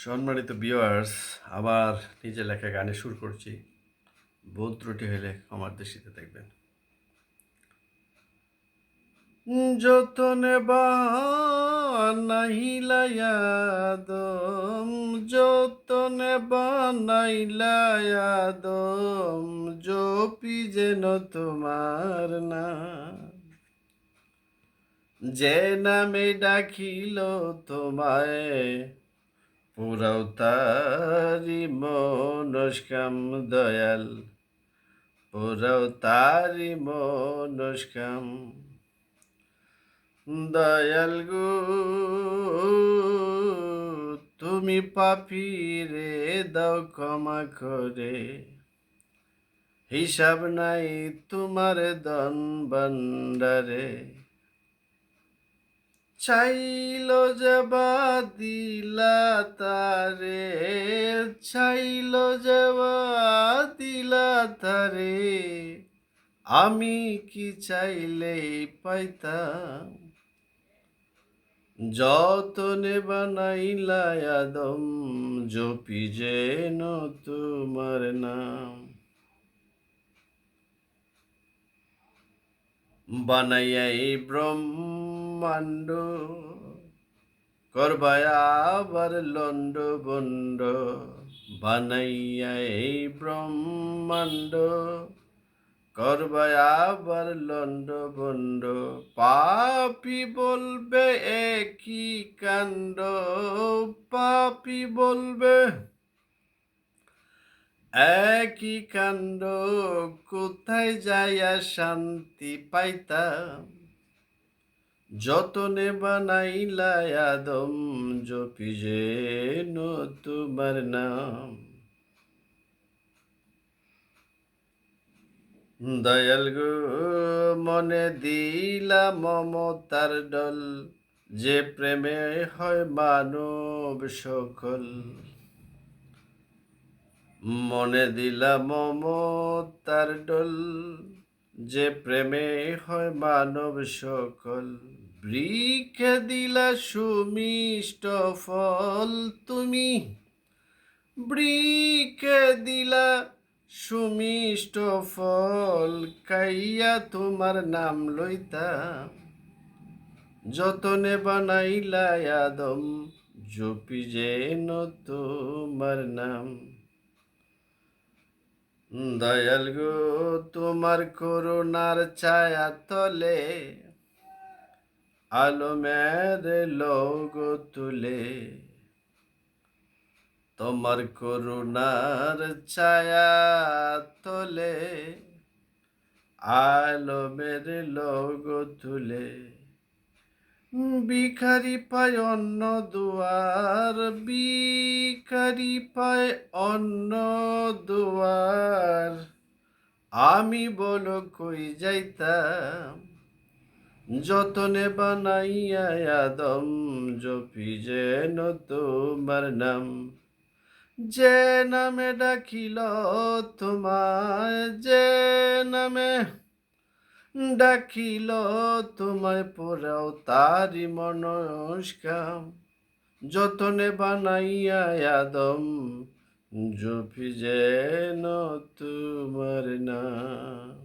সম্মানিত ভিউয়ার্স, আবার নিজে লেখা গানে সুর করছি। ভুল ত্রুটি হলে ক্ষমার দৃষ্টিতে দেখবেন। যতনে বানাইলা আদম, যতনে বানাইলা আদম, জপি যেন তোমার নাম। যে নামে ডাকিল তোমায়, পুরাও তারি মনস্কাম দয়াল, পুরাও তারি মনস্কাম। দয়াল গো, তুমি পাপীরে দাও ক্ষমা করে, হিসাব নাই তোমার দন ভান্ডারে। চাইল যাবা দিলা তারে, চাইল যাবা দিলা তারে, আমি কি চাইলেই পাইতাম। যতনে বানাইলা আদম, জপি যেন তোমার নাম। বানাইয়াই ব্রহ্মাণ্ড, করবায় আবার লন্ড বন্ড। বানাইয়াই ব্রহ্মাণ্ড, করবায় আবার লন্ড বন্ড। পাপি বলবে একই কাণ্ড, পাপি বলবে একই কাণ্ড। কোথায় যাইয়া শান্তি পাইতাম। যতনে বানাইলা আদম, জপি যেন তোমার নাম। দয়াল গো, মনে দিলা মমতার ডল, যে প্রেমে হয় মানব সকল। মনে দিলা মমতার ডল, যে প্রেমে হয় মানব সকল। বৃক্ষে দিলা সুমিষ্ট ফল তুমি, বৃক্ষে দিলা সুমিষ্ট ফল। খাইয়া তোমার নাম লইতাম। যতনে বানাইলা আদম, জপি যেন তোমার নাম। দয়াল গো, তোমার করুণার ছায়া তলে, আলমের লোগ তুলে। তোমার করুণার ছায়া তলে, আলমের লোগ তুলে। ভিখারি পায় অন্য দুয়ার, ভিখারি পায় অন্য দুয়ার। আমি বলো কই যাইতাম। যতনে বানাইয়া আদম, জপি যেন তোমার নাম। যে নামে ডাকিল তোমায়, যে নামে ডাকিল তোমায়, পোড়াও তারি মনস্কাম। যতনে বানাইয়া আদম, জপি যেন তোমার নাম।